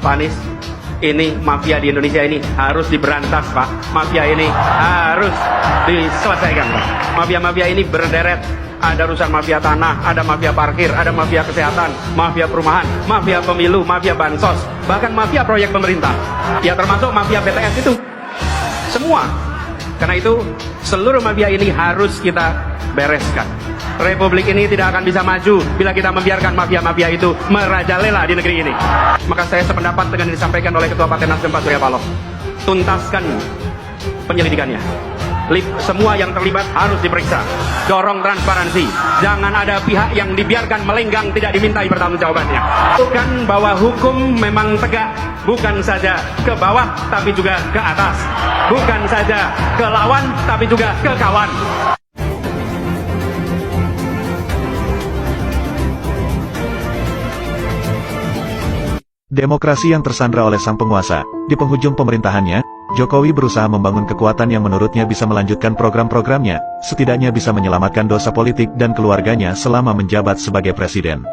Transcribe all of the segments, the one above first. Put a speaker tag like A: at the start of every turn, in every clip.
A: Pak Anies, ini mafia di Indonesia ini harus diberantas, Pak. Mafia ini harus diselesaikan, Pak. Mafia-mafia ini berderet. Ada urusan mafia tanah, ada mafia parkir, ada mafia kesehatan, mafia perumahan, mafia pemilu, mafia bansos, bahkan mafia proyek pemerintah. Ya termasuk mafia BTS itu. Semua. Karena itu seluruh mafia ini harus kita bereskan. Republik ini tidak akan bisa maju bila kita membiarkan mafia-mafia itu merajalela di negeri ini. Maka saya sependapat dengan yang disampaikan oleh Ketua Partai Nasdem Pak Surya Paloh. Tuntaskan penyelidikannya. Semua yang terlibat harus diperiksa. Dorong transparansi. Jangan ada pihak yang dibiarkan melenggang tidak dimintai pertanggungjawabannya. Bukan bahwa hukum memang tegak, bukan saja ke bawah tapi juga ke atas. Bukan saja ke lawan tapi juga ke kawan.
B: Demokrasi yang tersandra oleh sang penguasa. Di penghujung pemerintahannya, Jokowi berusaha membangun kekuatan yang menurutnya bisa melanjutkan program-programnya, setidaknya bisa menyelamatkan dosa politik dan keluarganya selama menjabat sebagai presiden.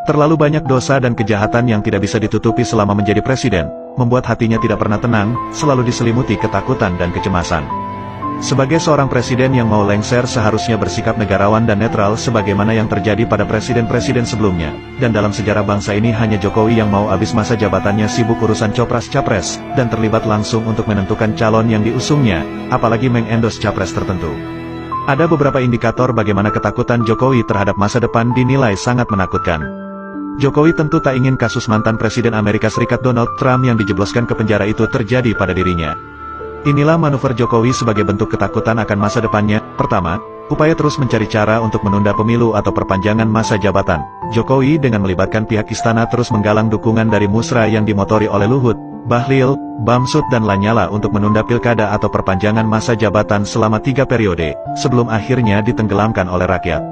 B: Terlalu banyak dosa dan kejahatan yang tidak bisa ditutupi selama menjadi presiden, membuat hatinya tidak pernah tenang, selalu diselimuti ketakutan dan kecemasan. Sebagai seorang presiden yang mau lengser seharusnya bersikap negarawan dan netral sebagaimana yang terjadi pada presiden-presiden sebelumnya, dan dalam sejarah bangsa ini hanya Jokowi yang mau habis masa jabatannya sibuk urusan copras-capres, dan terlibat langsung untuk menentukan calon yang diusungnya, apalagi mengendos capres tertentu. Ada beberapa indikator bagaimana ketakutan Jokowi terhadap masa depan dinilai sangat menakutkan. Jokowi tentu tak ingin kasus mantan Presiden Amerika Serikat Donald Trump yang dijebloskan ke penjara itu terjadi pada dirinya. Inilah manuver Jokowi sebagai bentuk ketakutan akan masa depannya. Pertama, upaya terus mencari cara untuk menunda pemilu atau perpanjangan masa jabatan. Jokowi dengan melibatkan pihak istana terus menggalang dukungan dari musra yang dimotori oleh Luhut, Bahlil, Bamsud dan Lanyala untuk menunda pilkada atau perpanjangan masa jabatan selama 3 periode, sebelum akhirnya ditenggelamkan oleh rakyat.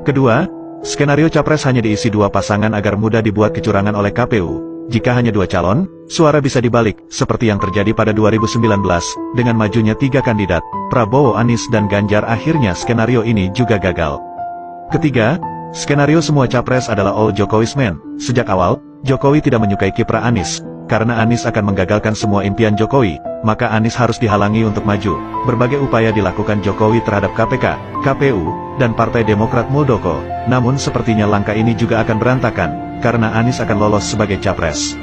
B: Kedua, skenario capres hanya diisi 2 pasangan agar mudah dibuat kecurangan oleh KPU. Jika hanya 2 calon, suara bisa dibalik, seperti yang terjadi pada 2019, dengan majunya 3 kandidat, Prabowo, Anies dan Ganjar. Akhirnya skenario ini juga gagal. Ketiga, skenario semua capres adalah all Jokowi's men. Sejak awal, Jokowi tidak menyukai kiprah Anies, karena Anies akan menggagalkan semua impian Jokowi, maka Anies harus dihalangi untuk maju. Berbagai upaya dilakukan Jokowi terhadap KPK, KPU, dan Partai Demokrat Muldoko, namun sepertinya langkah ini juga akan berantakan, karena Anies akan lolos sebagai capres.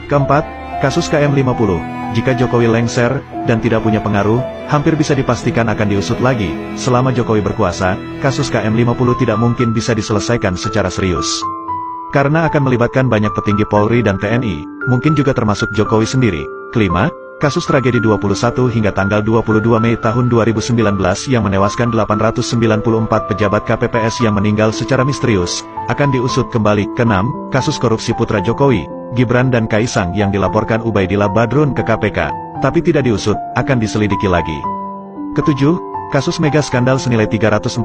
B: Keempat, kasus KM50. Jika Jokowi lengser, dan tidak punya pengaruh, hampir bisa dipastikan akan diusut lagi. Selama Jokowi berkuasa, kasus KM50 tidak mungkin bisa diselesaikan secara serius. Karena akan melibatkan banyak petinggi Polri dan TNI, mungkin juga termasuk Jokowi sendiri. Kelima, kasus tragedi 21 hingga tanggal 22 Mei tahun 2019 yang menewaskan 894 pejabat KPPS yang meninggal secara misterius, akan diusut kembali. Keenam, kasus korupsi putra Jokowi, Gibran dan Kaisang yang dilaporkan Ubaidillah Badrun ke KPK, tapi tidak diusut, akan diselidiki lagi. Ketujuh, kasus mega skandal senilai 349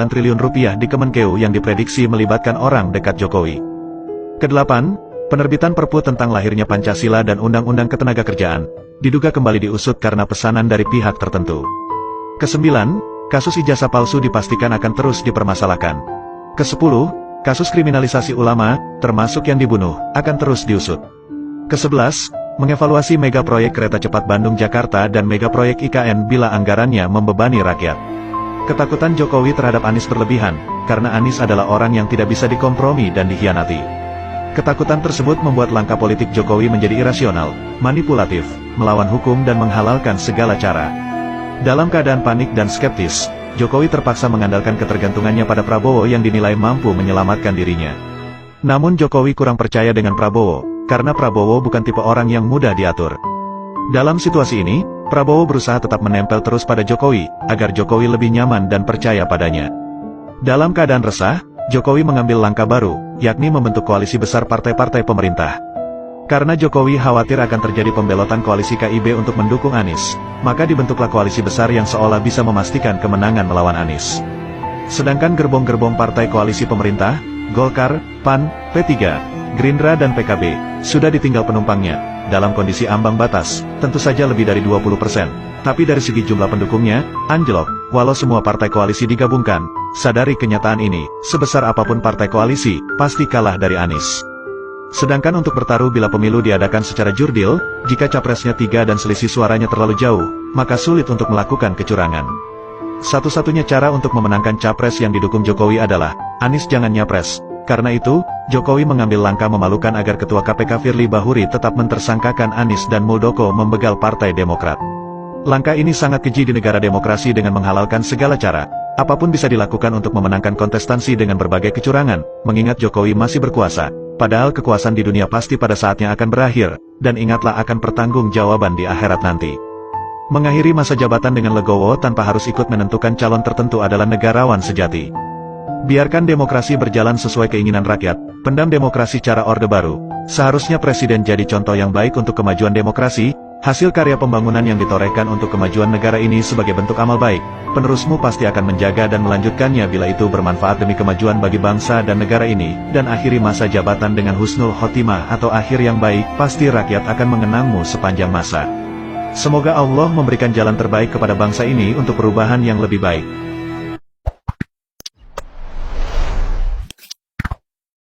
B: triliun rupiah di Kemenkeu yang diprediksi melibatkan orang dekat Jokowi. Kedelapan, penerbitan Perpu tentang lahirnya Pancasila dan Undang-Undang Ketenagakerjaan, diduga kembali diusut karena pesanan dari pihak tertentu. Kesembilan, kasus ijazah palsu dipastikan akan terus dipermasalahkan. Kesepuluh, kasus kriminalisasi ulama, termasuk yang dibunuh, akan terus diusut. Kesebelas, mengevaluasi mega proyek kereta cepat Bandung-Jakarta dan mega proyek IKN bila anggarannya membebani rakyat. Ketakutan Jokowi terhadap Anies berlebihan, karena Anies adalah orang yang tidak bisa dikompromi dan dikhianati. Ketakutan tersebut membuat langkah politik Jokowi menjadi irasional, manipulatif, melawan hukum dan menghalalkan segala cara. Dalam keadaan panik dan skeptis, Jokowi terpaksa mengandalkan ketergantungannya pada Prabowo yang dinilai mampu menyelamatkan dirinya. Namun Jokowi kurang percaya dengan Prabowo, karena Prabowo bukan tipe orang yang mudah diatur. Dalam situasi ini, Prabowo berusaha tetap menempel terus pada Jokowi, agar Jokowi lebih nyaman dan percaya padanya. Dalam keadaan resah, Jokowi mengambil langkah baru, yakni membentuk koalisi besar partai-partai pemerintah. Karena Jokowi khawatir akan terjadi pembelotan koalisi KIB untuk mendukung Anies, maka dibentuklah koalisi besar yang seolah bisa memastikan kemenangan melawan Anies. Sedangkan gerbong-gerbong partai koalisi pemerintah, Golkar, PAN, P3, Gerindra dan PKB, sudah ditinggal penumpangnya, dalam kondisi ambang batas, tentu saja lebih dari 20%. Tapi dari segi jumlah pendukungnya, anjlok, walau semua partai koalisi digabungkan. Sadari kenyataan ini, sebesar apapun partai koalisi, pasti kalah dari Anies. Sedangkan untuk bertaruh bila pemilu diadakan secara jurdil, jika capresnya 3 dan selisih suaranya terlalu jauh, maka sulit untuk melakukan kecurangan. Satu-satunya cara untuk memenangkan capres yang didukung Jokowi adalah, Anies jangan nyapres. Karena itu, Jokowi mengambil langkah memalukan agar Ketua KPK Firly Bahuri tetap mentersangkakan Anies dan Muldoko membegal Partai Demokrat. Langkah ini sangat keji di negara demokrasi dengan menghalalkan segala cara. Apapun bisa dilakukan untuk memenangkan kontestansi dengan berbagai kecurangan, mengingat Jokowi masih berkuasa. Padahal kekuasaan di dunia pasti pada saatnya akan berakhir, dan ingatlah akan pertanggungjawaban di akhirat nanti. Mengakhiri masa jabatan dengan legowo tanpa harus ikut menentukan calon tertentu adalah negarawan sejati. Biarkan demokrasi berjalan sesuai keinginan rakyat, pendam demokrasi cara Orde Baru. Seharusnya Presiden jadi contoh yang baik untuk kemajuan demokrasi, hasil karya pembangunan yang ditorehkan untuk kemajuan negara ini sebagai bentuk amal baik. Penerusmu pasti akan menjaga dan melanjutkannya bila itu bermanfaat demi kemajuan bagi bangsa dan negara ini, dan akhiri masa jabatan dengan husnul khotimah atau akhir yang baik, pasti rakyat akan mengenangmu sepanjang masa. Semoga Allah memberikan jalan terbaik kepada bangsa ini untuk perubahan yang lebih baik.